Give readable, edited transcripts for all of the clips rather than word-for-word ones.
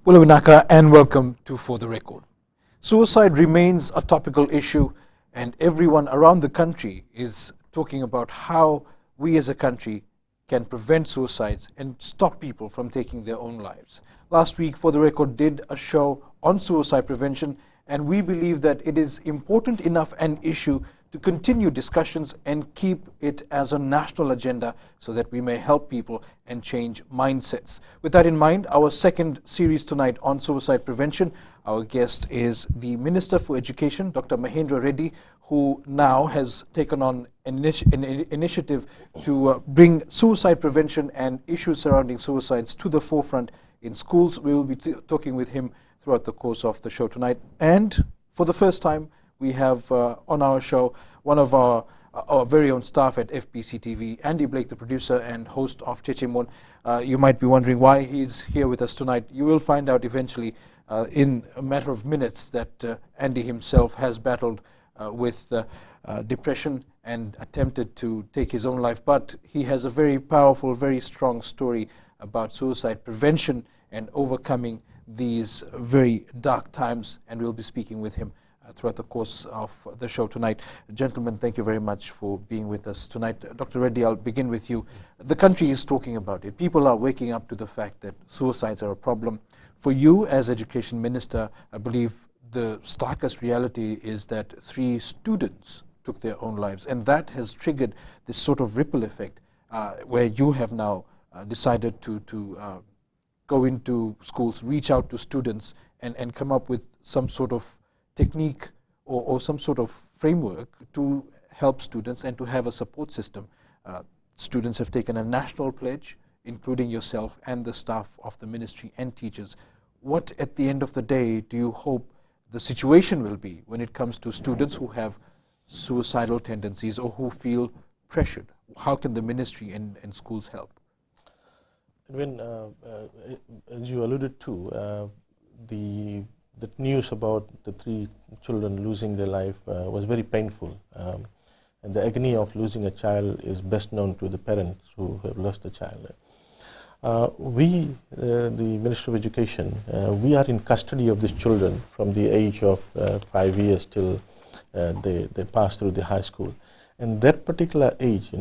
Pulavinaka, and welcome to For the Record. Suicide remains a topical issue, and everyone around the country is talking about how we as a country can prevent suicides and stop people from taking their own lives. Last week, For the Record did a show on suicide prevention, and we believe that it is important enough an issue to continue discussions and keep it as a national agenda so that we may help people and change mindsets. With that in mind, our second series tonight on suicide prevention, our guest is the Minister for Education, Dr. Mahendra Reddy, who now has taken on an initiative to bring suicide prevention and issues surrounding suicides to the forefront in schools. We will be talking with him throughout the course of the show tonight. And for the first time, we have on our show one of our very own staff at FBC TV, Andy Blake, the producer and host of Cheche Mon. You might be wondering why he's here with us tonight. You will find out eventually in a matter of minutes that Andy himself has battled with depression and attempted to take his own life. But he has a very powerful, very strong story about suicide prevention and overcoming these very dark times, and we'll be speaking with him throughout the course of the show tonight. Gentlemen, thank you very much for being with us tonight. Dr. Reddy, I'll begin with you. The country is talking about it. People are waking up to the fact that suicides are a problem. For you as Education Minister, I believe the starkest reality is that 3 students took their own lives, and that has triggered this sort of ripple effect where you have now decided to go into schools, reach out to students, and come up with some sort of technique or some sort of framework to help students and to have a support system. Students have taken a national pledge, including yourself and the staff of the ministry and teachers. What, at the end of the day, do you hope the situation will be when it comes to students who have suicidal tendencies or who feel pressured? How can the ministry and schools help? When, as you alluded to, the news about the 3 children losing their life was very painful. And the agony of losing a child is best known to the parents who have lost a child. We, the Ministry of Education, we are in custody of these children from the age of 5 years till they pass through the high school. And that particular age,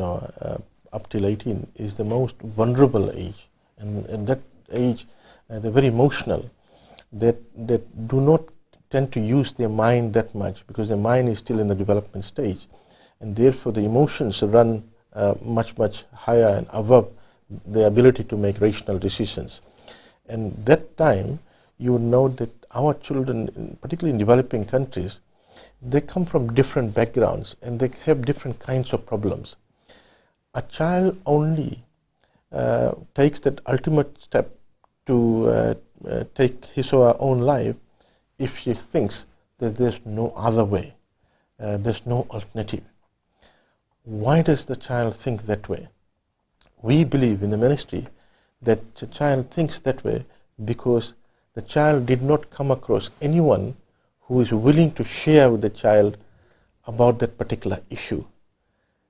up till 18, is the most vulnerable age. And that age, they're very emotional. That do not tend to use their mind that much because their mind is still in the development stage, and therefore the emotions run much higher and above the ability to make rational decisions. And that time you would know that our children, particularly in developing countries, they come from different backgrounds and they have different kinds of problems. A child only takes that ultimate step to take his or her own life if she thinks that there's no other way, there's no alternative. Why does the child think that way? We believe in the ministry that the child thinks that way because the child did not come across anyone who is willing to share with the child about that particular issue.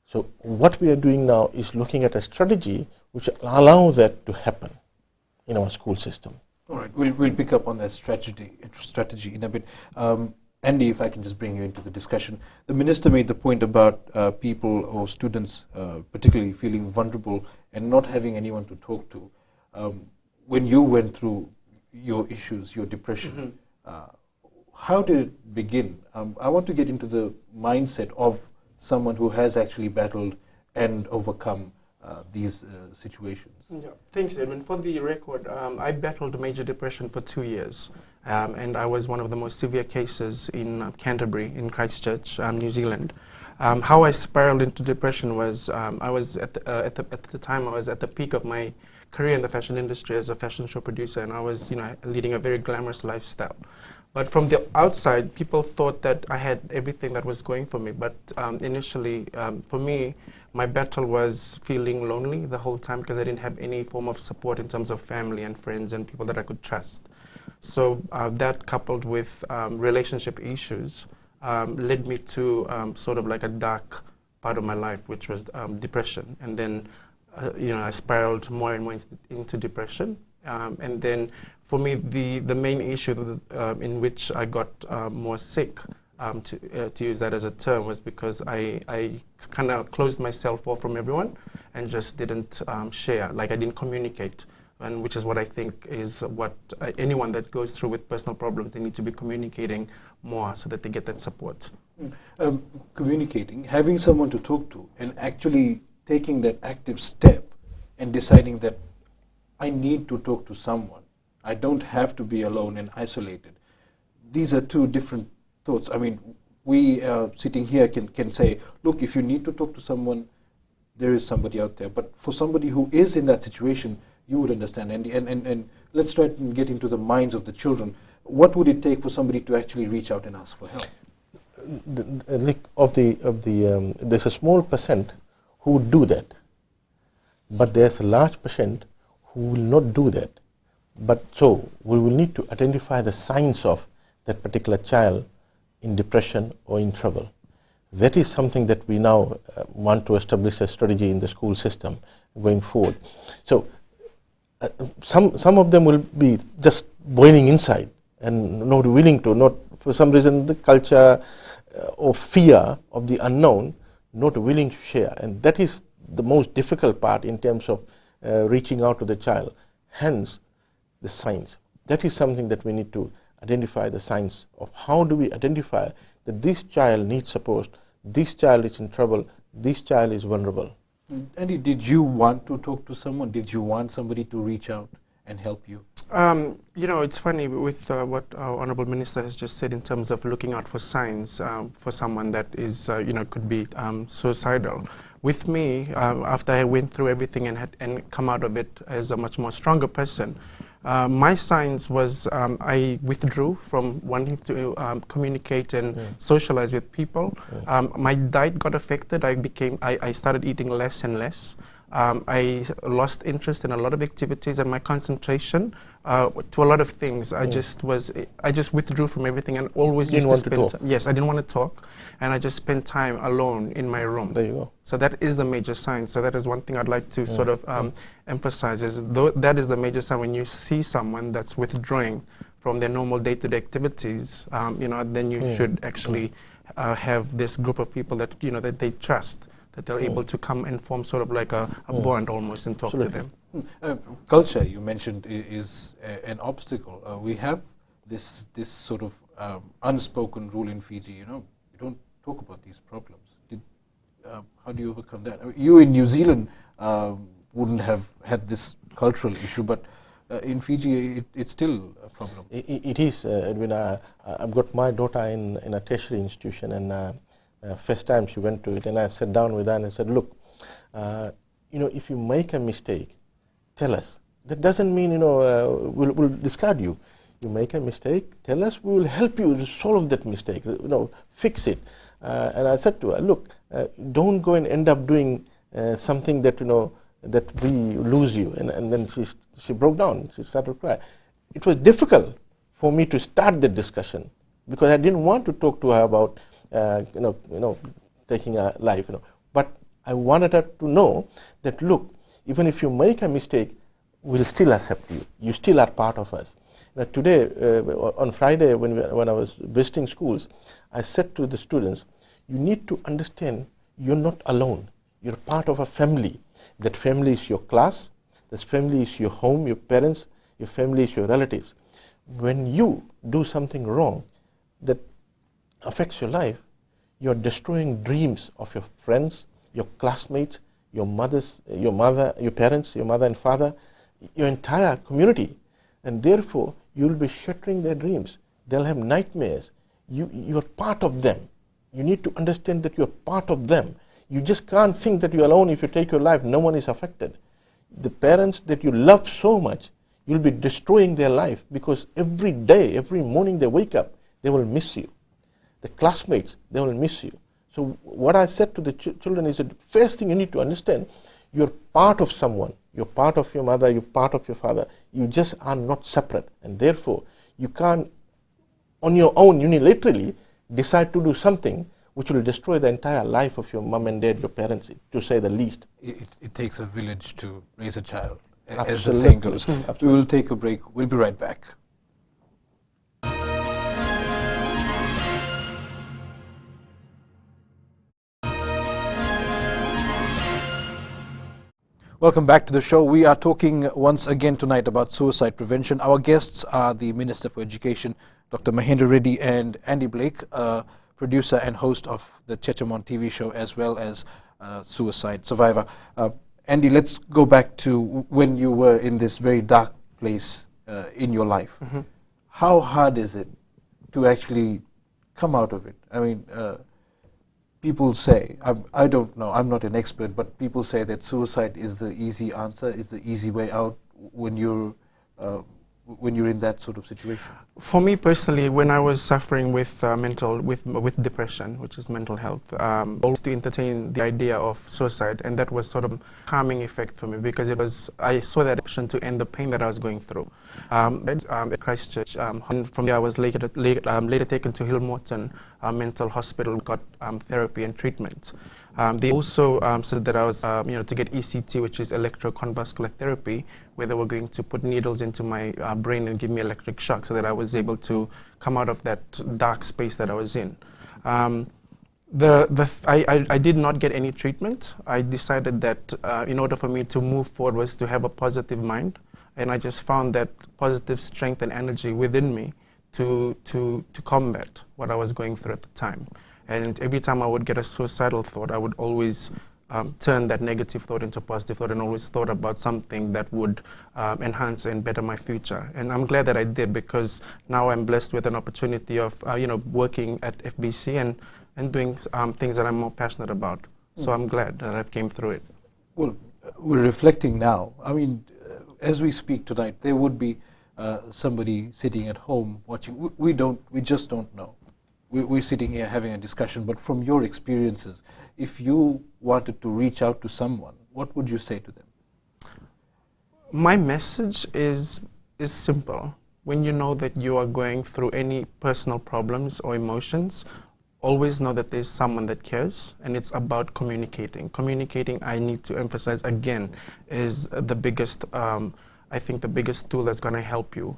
So what we are doing now is looking at a strategy which will allow that to happen in our school system. All right, we'll pick up on that strategy in a bit. Andy, if I can just bring you into the discussion. The minister made the point about people or students particularly feeling vulnerable and not having anyone to talk to. When you went through your issues, your depression, how did it begin? I want to get into the mindset of someone who has actually battled and overcome these situations. Yeah. Thanks, Edwin. For the record, I battled major depression for 2 years, and I was one of the most severe cases in Canterbury, in Christchurch, New Zealand. How I spiraled into depression was I was at the time I was at the peak of my career in the fashion industry as a fashion show producer, and I was leading a very glamorous lifestyle. But from the outside, people thought that I had everything that was going for me. But initially, for me, my battle was feeling lonely the whole time because I didn't have any form of support in terms of family and friends and people that I could trust. So that coupled with relationship issues led me to sort of like a dark part of my life, which was depression. And then I spiraled more and more into depression. And then for me, the main issue in which I got more sick, to use that as a term, was because I kind of closed myself off from everyone and just didn't share, like I didn't communicate. And which is what I think is what anyone that goes through with personal problems, they need to be communicating more so that they get that support. Communicating, having someone to talk to, and actually taking that active step and deciding that I need to talk to someone. I don't have to be alone and isolated. These are two different thoughts. I mean, we sitting here can say, look, if you need to talk to someone, there is somebody out there. But for somebody who is in that situation, you would understand. And let's try to get into the minds of the children. What would it take for somebody to actually reach out and ask for help? There's a small percent who would do that, but there's a large percent who will not do that. But so we will need to identify the signs of that particular child in depression or in trouble. That is something that we now want to establish a strategy in the school system going forward. So some of them will be just boiling inside and not willing to, not for some reason the culture or fear of the unknown, not willing to share. And that is the most difficult part in terms of reaching out to the child. Hence, the signs. That is something that we need to identify, the signs of how do we identify that this child needs support, this child is in trouble, this child is vulnerable. Andy, did you want to talk to someone? Did you want somebody to reach out and help you? It's funny with what our Honourable Minister has just said in terms of looking out for signs for someone that is, could be suicidal. With me, after I went through everything and come out of it as a much more stronger person, my signs was I withdrew from wanting to communicate and socialize with people. My diet got affected. I started eating less and less. I lost interest in a lot of activities, and my concentration to a lot of things. I just withdrew from everything and always used to spend time. Yes, I didn't want to talk, and I just spent time alone in my room. There you go. So that is the major sign. So that is one thing I'd like to sort of emphasize, is that is the major sign when you see someone that's withdrawing from their normal day-to-day activities. Then you should actually have this group of people that that they trust, that they're able to come and form sort of like a bond almost and talk to them. Culture, you mentioned, is an obstacle. We have this sort of unspoken rule in Fiji. You don't talk about these problems. How do you overcome that? You in New Zealand wouldn't have had this cultural issue, but in Fiji it's still a problem. It is. Edwin, I've got my daughter in a tertiary institution, and first time she went to it, and I sat down with her and I said, look, if you make a mistake, tell us. That doesn't mean, we'll discard you. You make a mistake, tell us, we will help you to solve that mistake, fix it. And I said to her, look, don't go and end up doing something that, that we lose you. And then she broke down, she started to cry. It was difficult for me to start the discussion because I didn't want to talk to her about taking a life, But I wanted her to know that, look, even if you make a mistake, we'll still accept you. You still are part of us. Now today, on Friday, when I was visiting schools, I said to the students, you need to understand you're not alone. You're part of a family. That family is your class. That family is your home, your parents. Your family is your relatives. When you do something wrong that affects your life, you're destroying dreams of your friends, your classmates, your parents, your mother and father, your entire community. And therefore, you'll be shattering their dreams. They'll have nightmares. You're part of them. You need to understand that you're part of them. You just can't think that you're alone. If you take your life, no one is affected. The parents that you love so much, you'll be destroying their life because every day, every morning they wake up, they will miss you. The classmates, they will miss you. So what I said to the children is that the first thing you need to understand, you're part of someone. You're part of your mother, you're part of your father. You just are not separate. And therefore, you can't, on your own, unilaterally, decide to do something which will destroy the entire life of your mom and dad, your parents, to say the least. It takes a village to raise a child. as the saying Absolutely. goes. Absolutely. We will take a break. We'll be right back. Welcome back to the show. We are talking once again tonight about suicide prevention. Our guests are the Minister for Education, Dr. Mahendra Reddy, and Andy Blake, producer and host of the Chechamon TV show, as well as suicide survivor. Andy, let's go back to when you were in this very dark place in your life. Mm-hmm. How hard is it to actually come out of it? I mean, people say, I don't know, I'm not an expert, but people say that suicide is the easy answer, is the easy way out when you're in that sort of situation. For me personally, when I was suffering with with depression, which is mental health, I used to entertain the idea of suicide, and that was sort of calming effect for me because I saw that option to end the pain that I was going through. At Christchurch, and from there I was later taken to Hill Morton Mental Hospital, got therapy and treatment. They also said that I was, to get ECT, which is electroconvulsive therapy, where they were going to put needles into my brain and give me electric shock so that I was able to come out of that dark space that I was in. I did not get any treatment. I decided that in order for me to move forward was to have a positive mind, and I just found that positive strength and energy within me to combat what I was going through at the time. And every time I would get a suicidal thought, I would always turn that negative thought into positive thought, and always thought about something that would enhance and better my future. And I'm glad that I did, because now I'm blessed with an opportunity of working at FBC and doing things that I'm more passionate about. So I'm glad that I've came through it. Well, we're reflecting now. I mean, as we speak tonight, there would be somebody sitting at home watching. We just don't know. We're sitting here having a discussion, but from your experiences, if you wanted to reach out to someone, what would you say to them? My message is simple. When you know that you are going through any personal problems or emotions, always know that there's someone that cares, and it's about communicating. Communicating, I need to emphasize again, is the biggest, I think the biggest tool that's going to help you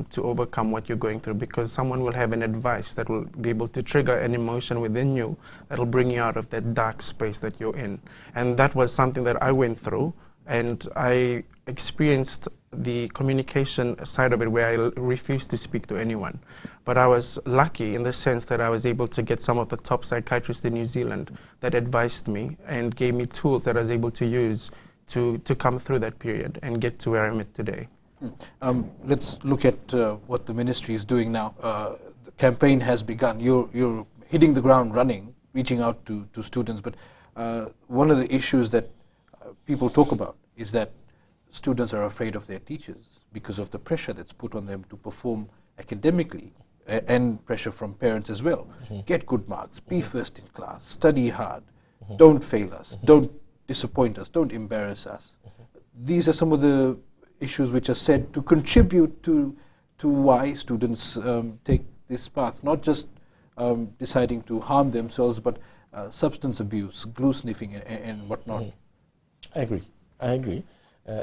to overcome what you're going through, because someone will have an advice that will be able to trigger an emotion within you that will bring you out of that dark space that you're in. And that was something that I went through, and I experienced the communication side of it where I refused to speak to anyone. But I was lucky in the sense that I was able to get some of the top psychiatrists in New Zealand that advised me and gave me tools that I was able to use to come through that period and get to where I'm at today. Let's look at what the ministry is doing now. The campaign has begun. You're hitting the ground running, reaching out to students. But one of the issues that people talk about is that students are afraid of their teachers because of the pressure that's put on them to perform academically, and pressure from parents as well. Get good marks, be first in class, study hard, don't fail us, don't disappoint us, don't embarrass us. These are some of the issues which are said to contribute to why students take this path, not just deciding to harm themselves, but substance abuse, glue sniffing, and whatnot. I agree.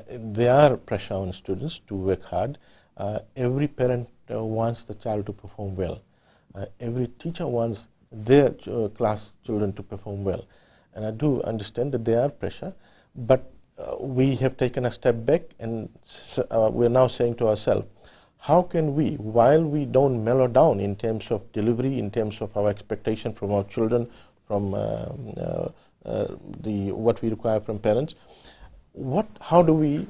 There are pressure on students to work hard. Every parent wants the child to perform well. Every teacher wants their class children to perform well. And I do understand that there are pressure, but we have taken a step back, and we're now saying to ourselves, how can we, while we don't mellow down in terms of delivery, in terms of our expectation from our children, from what we require from parents, how do we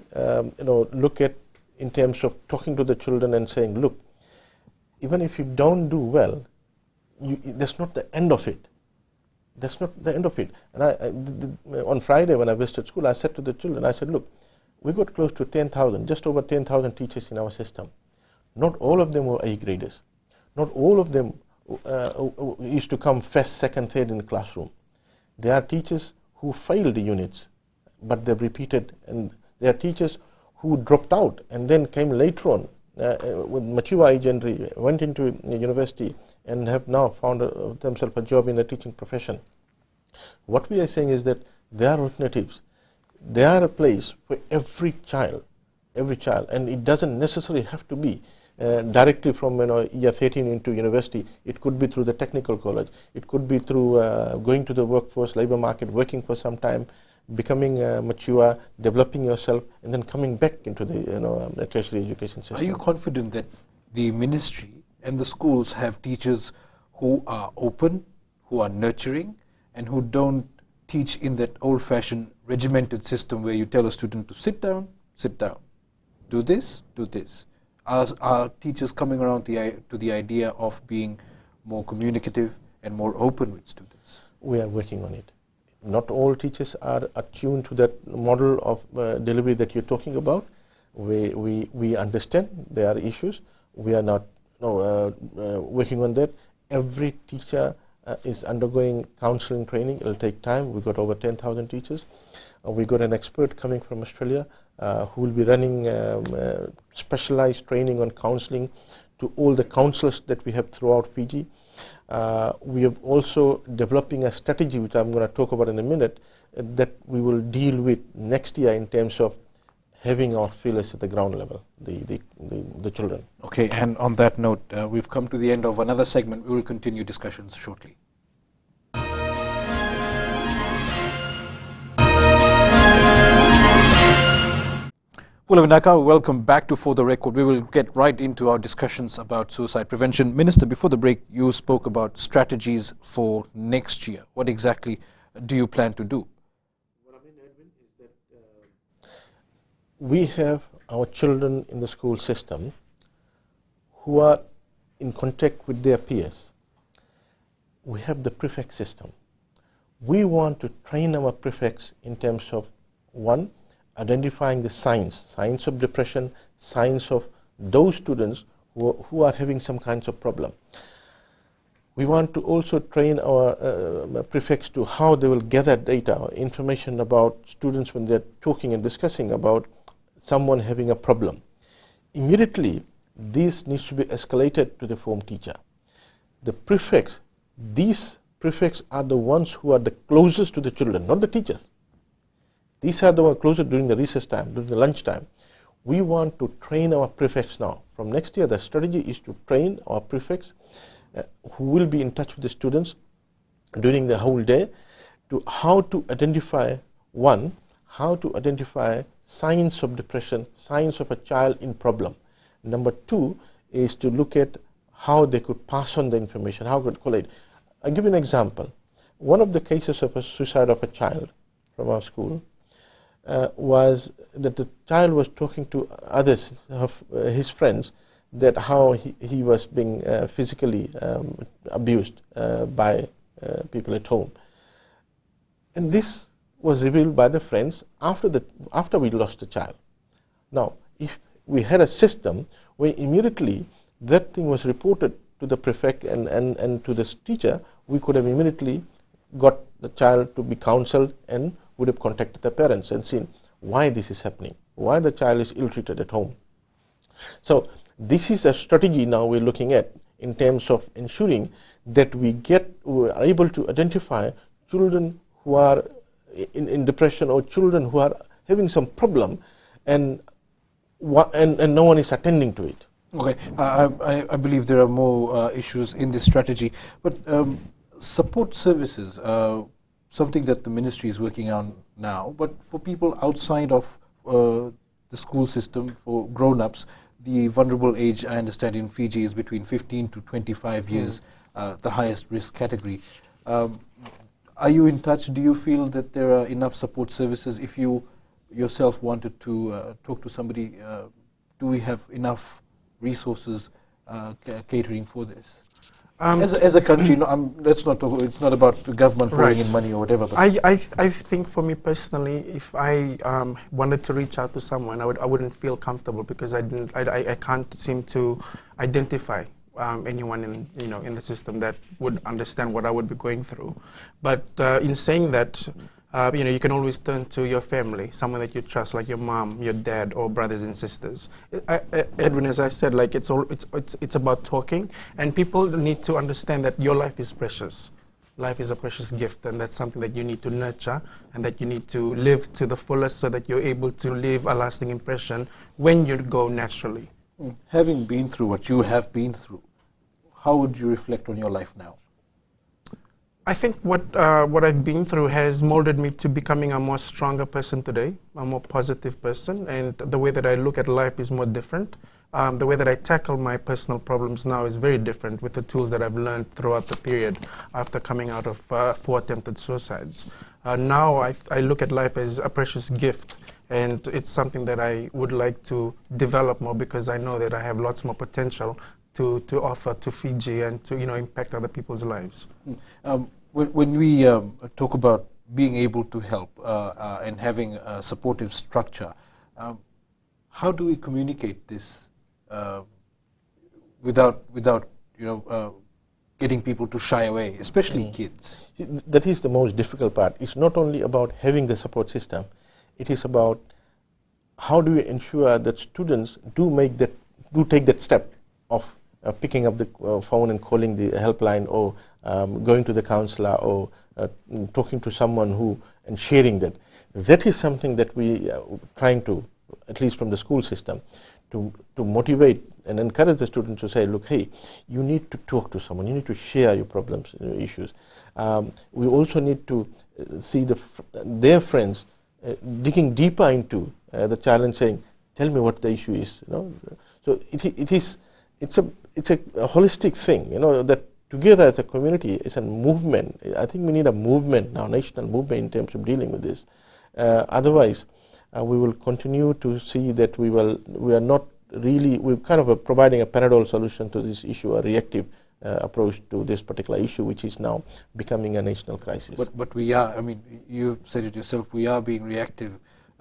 look at in terms of talking to the children and saying, look, even if you don't do well, that's not the end of it. That's not the end of it. And on Friday when I visited school, I said to the children, I said, look, we got close to 10,000, just over 10,000 teachers in our system. Not all of them were A graders. Not all of them used to come first, second, third in the classroom. There are teachers who failed the units, but they've repeated, and there are teachers who dropped out and then came later on with mature age entry, went into university, and have now found themselves a job in the teaching profession. What we are saying is that there are alternatives. There are a place for every child every child, and it doesn't necessarily have to be directly from year 13 into university. It could be through the technical college. It could be through going to the workforce, labor market, working for some time, becoming mature, developing yourself, and then coming back into the tertiary education system. Are you confident that the ministry and the schools have teachers who are open, who are nurturing, and who don't teach in that old-fashioned regimented system where you tell a student to sit down, do this, do this? Are teachers coming around to the idea of being more communicative and more open with students? We are working on it. Not all teachers are attuned to that model of delivery that you're talking about. We understand there are issues. We are not working on that. Every teacher is undergoing counseling training. It'll take time. We've got over 10,000 teachers. We got an expert coming from Australia who will be running specialized training on counseling to all the counselors that we have throughout Fiji. We are also developing a strategy, which I'm going to talk about in a minute, that we will deal with next year in terms of having our feelers at the ground level, the children. Okay, and on that note, we've come to the end of another segment. We will continue discussions shortly. Welcome back to For the Record. We will get right into our discussions about suicide prevention. Minister, before the break, you spoke about strategies for next year. What exactly do you plan to do? What I mean, Edwin, is that we have our children in the school system who are in contact with their peers. We have the prefect system. We want to train our prefects in terms of, one, identifying the signs of depression, signs of those students who are having some kinds of problem. We want to also train our prefects to how they will gather data or information about students when they're talking and discussing about someone having a problem. Immediately, this needs to be escalated to the form teacher. The prefects, these prefects are the ones who are the closest to the children, not the teachers. These are the ones closer during the recess time, during the lunch time. We want to train our prefects now. From next year, the strategy is to train our prefects who will be in touch with the students during the whole day to how to identify, one, how to identify signs of depression, signs of a child in problem. Number two is to look at how they could pass on the information, how could collate. I'll give you an example. One of the cases of a suicide of a child from our school was that the child was talking to others, his friends, that how he was being physically abused by people at home. And this was revealed by the friends after we lost the child. Now, if we had a system where immediately that thing was reported to the prefect and to the teacher, we could have immediately got the child to be counseled and would have contacted the parents and seen why this is happening, why the child is ill-treated at home. So this is a strategy now we're looking at in terms of ensuring that we are able to identify children who are in depression or children who are having some problem and no one is attending to it. Okay, I believe there are more issues in this strategy, but support services, something that the ministry is working on now, but for people outside of the school system, for grown-ups, the vulnerable age, I understand, in Fiji is between 15 to 25 years, the highest risk category. Are you in touch? Do you feel that there are enough support services? If you yourself wanted to talk to somebody, do we have enough resources catering for this? As a country, let's not talk. It's not about the government throwing in money or whatever. But I think for me personally, if I wanted to reach out to someone, I wouldn't feel comfortable because I can't seem to identify anyone in the system that would understand what I would be going through. But in saying that, you can always turn to your family, someone that you trust, like your mom, your dad, or brothers and sisters. Edwin, as I said, it's about talking, and people need to understand that your life is precious. life is a precious gift, and that's something that you need to nurture and that you need to live to the fullest so that you're able to leave a lasting impression when you go naturally. Having been through what you have been through, how would you reflect on your life now? I think what I've been through has molded me to becoming a more stronger person today, a more positive person, and the way that I look at life is more different. The way that I tackle my personal problems now is very different with the tools that I've learned throughout the period after coming out of 4 attempted suicides. Now I look at life as a precious gift, and it's something that I would like to develop more because I know that I have lots more potential to offer to Fiji and to impact other people's lives. When we talk about being able to help and having a supportive structure, how do we communicate this without getting people to shy away, especially kids? That is the most difficult part. It's not only about having the support system, it is about how do we ensure that students do take that step of picking up the phone and calling the helpline, or going to the counselor, or talking to someone and sharing that. That is something that we are trying to, at least from the school system, to motivate and encourage the students to say, look, hey, you need to talk to someone, you need to share your problems, your issues. We also need to see their friends digging deeper into the child and saying, tell me what the issue is. So it's a holistic thing, that together as a community, it's a movement. I think we need a movement now, national movement, in terms of dealing with this. Otherwise, we will continue to see that we're kind of providing a parental solution to this issue, a reactive approach to this particular issue, which is now becoming a national crisis. But we are, you said it yourself, we are being reactive.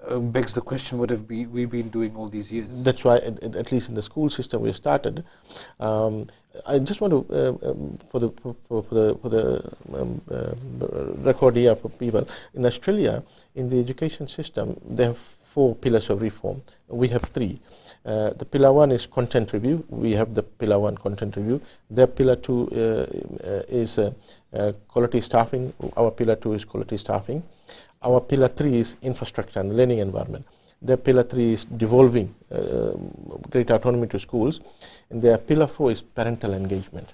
Begs the question, what have we been doing all these years? That's why, at least in the school system, we started. I just want to, for the record here for people, in Australia, in the education system, they have 4 pillars of reform. We have 3. The pillar 1 is content review. We have the pillar 1 content review. Their pillar 2 is quality staffing. Our pillar 2 is quality staffing. Our pillar 3 is infrastructure and learning environment. Their pillar 3 is devolving greater autonomy to schools. And their pillar 4 is parental engagement.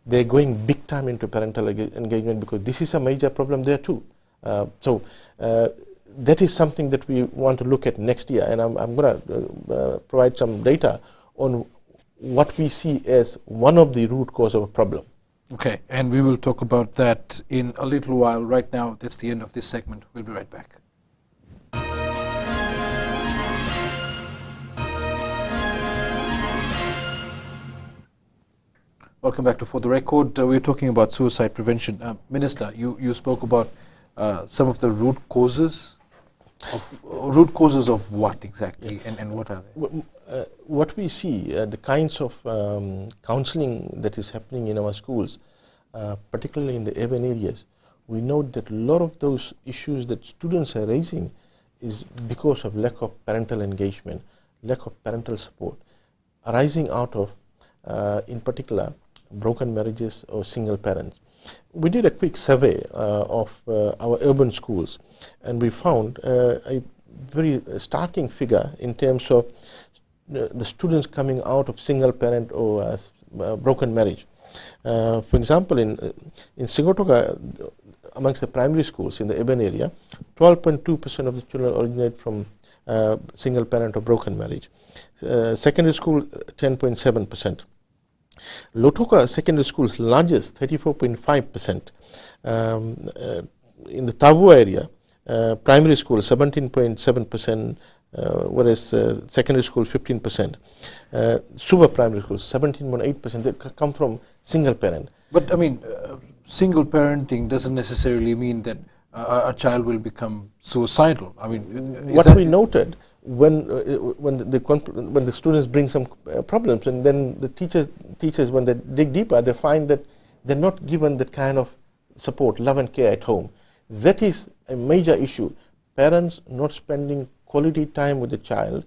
They're going big time into parental engagement because this is a major problem there too. So that is something that we want to look at next year. And I'm going to provide some data on what we see as one of the root cause of a problem. Okay, and we will talk about that in a little while. Right now, that's the end of this segment. We'll be right back. Welcome back to For the Record. We're talking about suicide prevention. Minister, you spoke about some of the root causes of what exactly, and what are they? What we see, the kinds of counseling that is happening in our schools, particularly in the urban areas, we know that a lot of those issues that students are raising is because of lack of parental engagement, lack of parental support, arising out of, in particular, broken marriages or single parents. We did a quick survey of our urban schools, and we found a very startling figure in terms of the students coming out of single parent or broken marriage. For example, in Sigotoka, amongst the primary schools in the urban area, 12.2% of the children originate from single parent or broken marriage. Secondary school, 10.7%. Lotoka Secondary School is largest, 34.5%. In the Tavu area, primary school 17.7%, whereas secondary school 15%. Super primary schools 17.8%. They come from single parent. But single parenting doesn't necessarily mean that a child will become suicidal. What we noted when the students bring some problems, and then the teachers when they dig deeper, they find that they're not given that kind of support, love and care at home. That is a major issue. Parents not spending quality time with the child,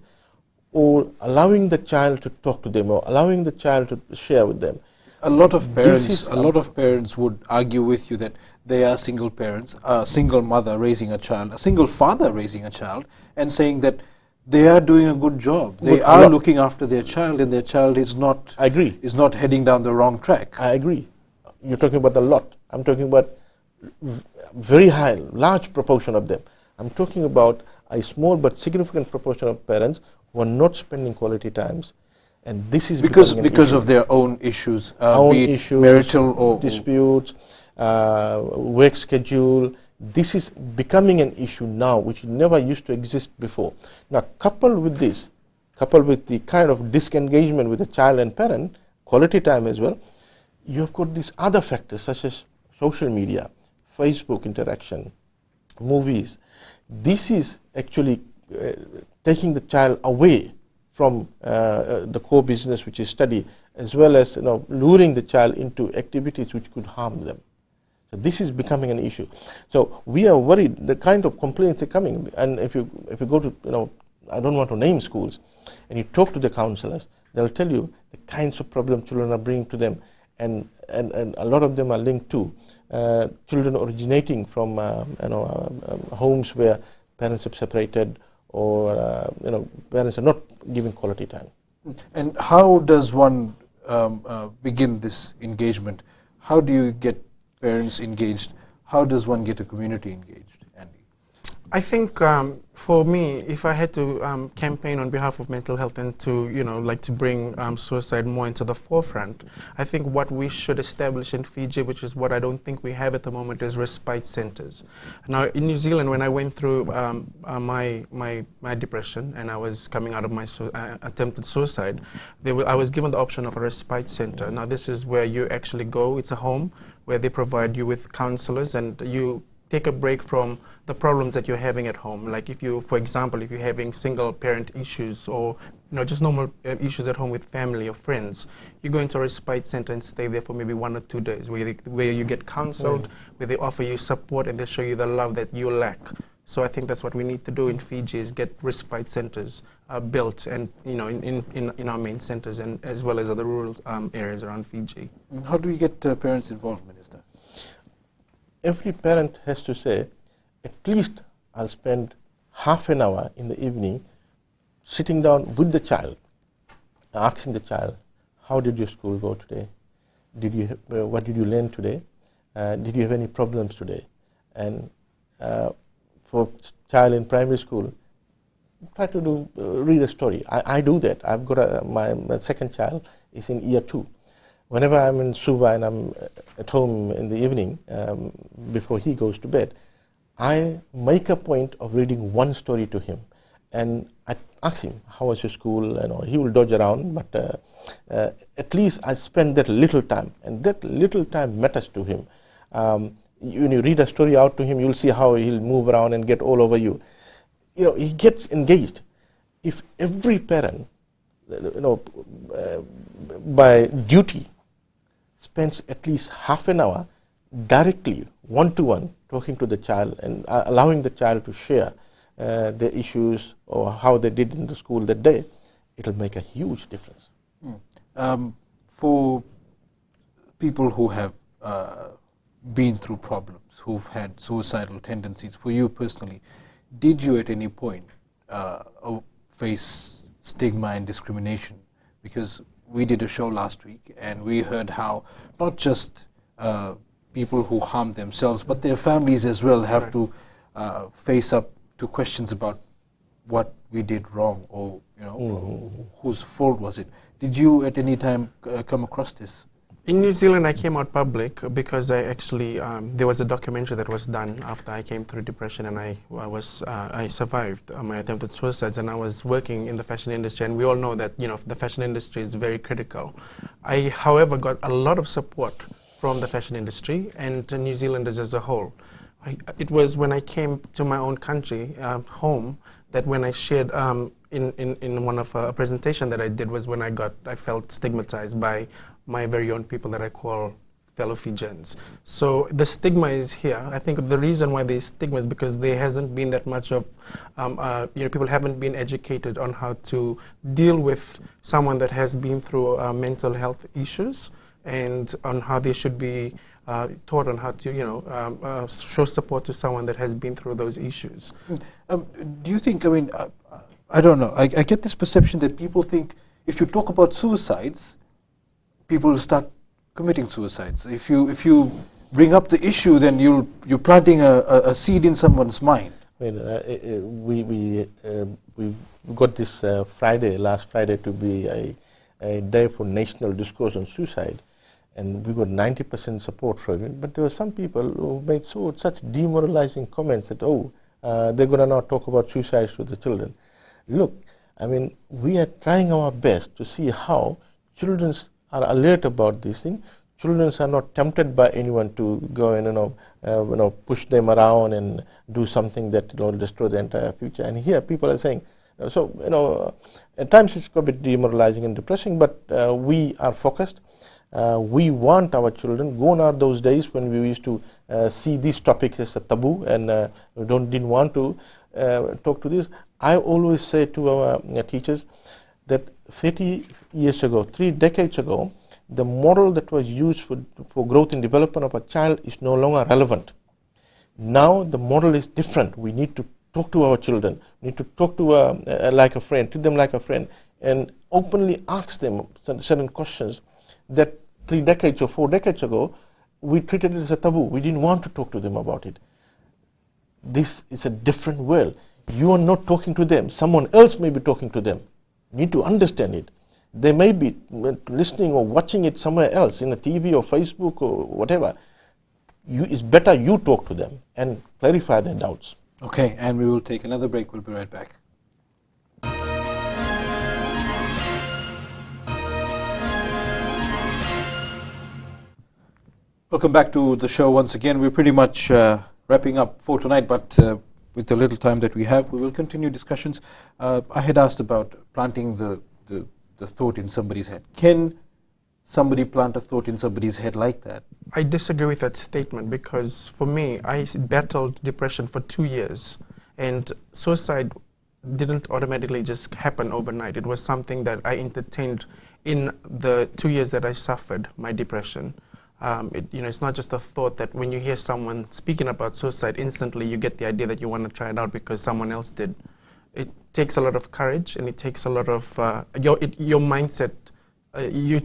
or allowing the child to talk to them, or allowing the child to share with them. A lot of This parents, is a lot of parents would argue with you that they are single parents, a single mother raising a child, a single father raising a child, and saying that they are doing a good job. They Good, a are lot. looking after their child, and their child I agree. is not heading down the wrong track. I agree. You're talking about a lot. I'm talking about very high, large proportion of them. I'm talking about a small but significant proportion of parents who are not spending quality times, and this is because becoming an because issue. of their own issues, Own be it issues, marital or disputes, work schedule. This is becoming an issue now, which never used to exist before. Now, coupled with this, coupled with the kind of disengagement with the child and parent, quality time as well, you have got these other factors such as social media, Facebook interaction, movies. This is actually taking the child away from the core business, which is study, as well as luring the child into activities which could harm them. So this is becoming an issue. So we are worried. The kind of complaints are coming, and if you go to I don't want to name schools, and you talk to the counselors, they'll tell you the kinds of problems children are bringing to them, and a lot of them are linked to children originating from homes where parents have separated, or parents are not giving quality time. And how does one begin this engagement? How do you get parents engaged? How does one get a community engaged, Andy? I think for me, if I had to campaign on behalf of mental health and to, like to bring suicide more into the forefront, I think what we should establish in Fiji, which is what I don't think we have at the moment, is respite centers. Now, in New Zealand, when I went through my depression and I was coming out of my attempted suicide, I was given the option of a respite center. Now, this is where you actually go. It's a home where they provide you with counselors, and you take a break from the problems that you're having at home. Like if you, for example, if you're having single parent issues, or just normal issues at home with family or friends, you go into a respite center and stay there for maybe 1 or 2 days, where you get counseled, where they offer you support and they show you the love that you lack. So I think that's what we need to do in Fiji, is get respite centers built, and in our main centers, and as well as other rural areas around Fiji. How do we get parents involved, Minister? Every parent has to say, at least I'll spend half an hour in the evening sitting down with the child, asking the child, how did your school go today? What did you learn today? Did you have any problems today? And for child in primary school, try to read a story. I do that. I've got my second child is in year 2. Whenever I'm in Suva and I'm at home in the evening, before he goes to bed, I make a point of reading one story to him. And I ask him, how was your school? He will dodge around, but at least I spend that little time. And that little time matters to him. When you read a story out to him, you'll see how he'll move around and get all over you. He gets engaged. If every parent, by duty, spends at least half an hour directly, one-to-one, talking to the child and allowing the child to share their issues or how they did in the school that day, it'll make a huge difference. For people who have been through problems, who've had suicidal tendencies, for you personally, did you at any point face stigma and discrimination? Because we did a show last week and we heard how not just people who harm themselves, but their families as well have to face up to questions about what we did wrong, or whose fault was it. Did you at any time come across this? In New Zealand, I came out public because I actually there was a documentary that was done after I came through depression, and I survived my attempted suicides, and I was working in the fashion industry, and we all know that the fashion industry is very critical. I, however, got a lot of support from the fashion industry and New Zealanders as a whole. It was when I came to my own country, home, that when I shared in one of a presentation that I did, was when I felt stigmatized by my very own people that I call fellow Fijians. So the stigma is here. I think the reason why there's stigma is because there hasn't been that much of, people haven't been educated on how to deal with someone that has been through mental health issues. and on how they should be taught on how to, show support to someone that has been through those issues. Do you think, I don't know, I get this perception that people think if you talk about suicides, people will start committing suicides. If you bring up the issue, then you're planting a seed in someone's mind. We got this last Friday, to be a day for national discourse on suicide, and we got 90% support from it. But there were some people who made such demoralizing comments that, they're going to now talk about suicides to the children. Look, we are trying our best to see how children are alert about these things. Children are not tempted by anyone to go and push them around and do something that will destroy the entire future. And here people are saying, at times it's a bit demoralizing and depressing, but we are focused. We want our children. Gone are those days when we used to see these topics as a taboo and didn't want to talk to this. I always say to our teachers that 30 years ago, 3 decades ago, the model that was used for growth and development of a child is no longer relevant. Now the model is different. We need to talk to our children. We need to talk to like a friend, treat them like a friend, and openly ask them certain questions that 3 decades or 4 decades ago, we treated it as a taboo. We didn't want to talk to them about it. This is a different world. You are not talking to them. Someone else may be talking to them. You need to understand it. They may be listening or watching it somewhere else, in a TV or Facebook or whatever. It's better you talk to them and clarify their doubts. Okay, and we will take another break. We'll be right back. Welcome back to the show once again. We're pretty much wrapping up for tonight, but with the little time that we have, we will continue discussions. I had asked about planting the thought in somebody's head. Can somebody plant a thought in somebody's head like that? I disagree with that statement, because for me, I battled depression for 2 years, and suicide didn't automatically just happen overnight. It was something that I entertained in the 2 years that I suffered my depression. It's not just a thought that when you hear someone speaking about suicide, instantly you get the idea that you want to try it out because someone else did. It takes a lot of courage, and it takes a lot of your mindset. Your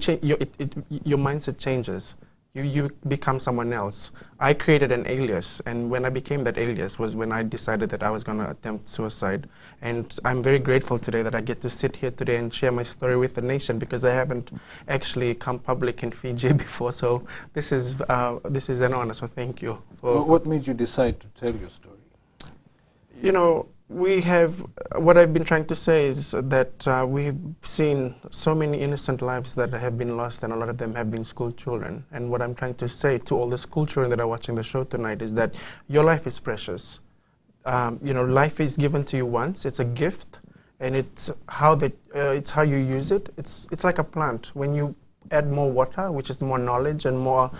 mindset changes. You become someone else. I created an alias, and when I became that alias was when I decided that I was going to attempt suicide. And I'm very grateful today that I get to sit here today and share my story with the nation, because I haven't actually come public in Fiji before. So this is an honor. So thank you. What made you decide to tell your story? What I've been trying to say is that we've seen so many innocent lives that have been lost, and a lot of them have been school children. And what I'm trying to say to all the school children that are watching the show tonight is that your life is precious. Life is given to you once. It's a gift, and it's how you use it. It's like a plant. When you add more water, which is more knowledge and more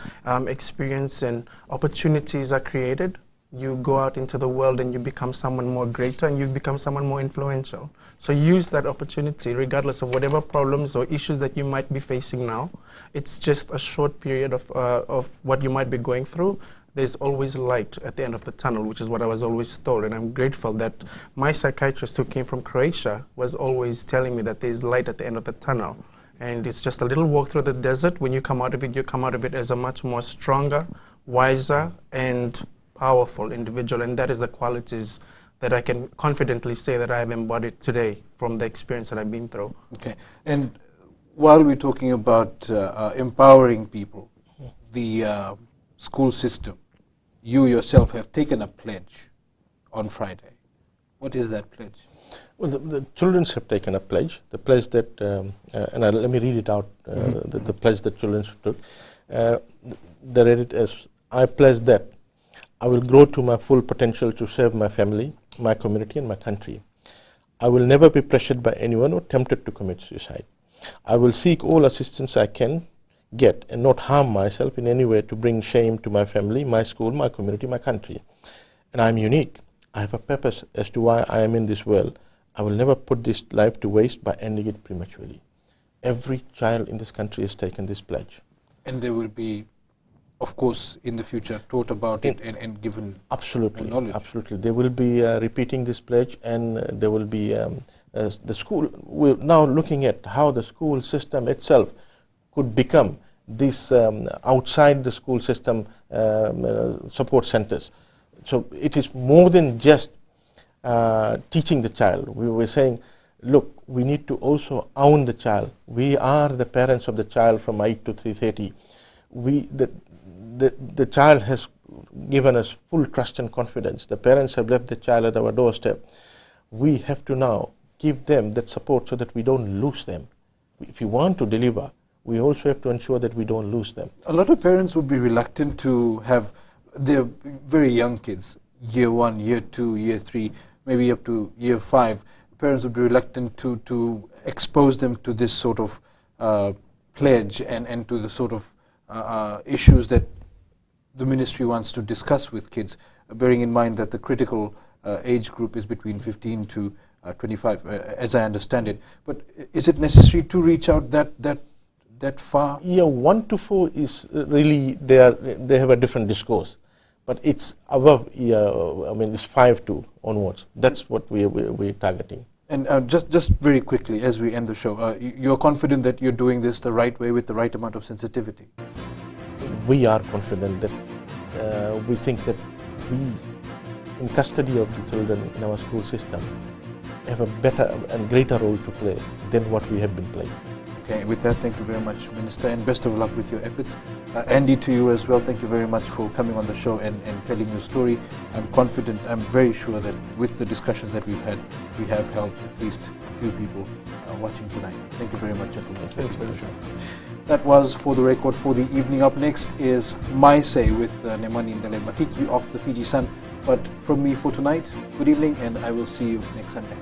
experience and opportunities are created, you go out into the world and you become someone more greater, and you become someone more influential. So use that opportunity regardless of whatever problems or issues that you might be facing now. It's just a short period of what you might be going through. There's always light at the end of the tunnel, which is what I was always told. And I'm grateful that my psychiatrist, who came from Croatia, was always telling me that there's light at the end of the tunnel. And it's just a little walk through the desert. When you come out of it, you come out of it as a much more stronger, wiser, and powerful individual, and that is the qualities that I can confidently say that I have embodied today from the experience that I've been through. Okay, and while we're talking about empowering people, the school system, you yourself have taken a pledge on Friday. What is that pledge? Well, the children have taken a pledge. The pledge that, let me read it out. The pledge that children took. They read it as, I pledge that I will grow to my full potential to serve my family, my community, and my country. I will never be pressured by anyone or tempted to commit suicide. I will seek all assistance I can get and not harm myself in any way to bring shame to my family, my school, my community, my country. And I am unique. I have a purpose as to why I am in this world. I will never put this life to waste by ending it prematurely. Every child in this country has taken this pledge. And they will be, of course, in the future taught about it and given absolutely knowledge. Absolutely, they will be repeating this pledge, and there will be the school. We're now looking at how the school system itself could become this outside the school system support centers. So it is more than just teaching the child. We were saying, look, we need to also own the child. We are the parents of the child from 8 to 3:30. The child has given us full trust and confidence. The parents have left the child at our doorstep. We have to now give them that support so that we don't lose them. If we want to deliver, we also have to ensure that we don't lose them. A lot of parents would be reluctant to have their very young kids, year 1, year 2, year 3, maybe up to year 5. Parents would be reluctant to expose them to this sort of pledge and to the sort of issues that the ministry wants to discuss with kids, bearing in mind that the critical age group is between 15 to 25, as I understand it. But is it necessary to reach out that far? Yeah, 1 to 4 is really, they have a different discourse. But it's above, it's 5 to onwards. That's what we're targeting. And just very quickly, as we end the show, you're confident that you're doing this the right way with the right amount of sensitivity? We are confident that we think that we, in custody of the children in our school system, have a better and greater role to play than what we have been playing. Okay, with that, thank you very much, Minister, and best of luck with your efforts. Andy, to you as well, thank you very much for coming on the show and telling your story. I'm confident, I'm very sure that with the discussions that we've had, we have helped at least a few people watching tonight. Thank you very much, gentlemen. Thanks for the show. That was For the Record for the evening. Up next is My Say with Nemani Ndele Matiki of the Fiji Sun. But from me for tonight, good evening, and I will see you next Sunday.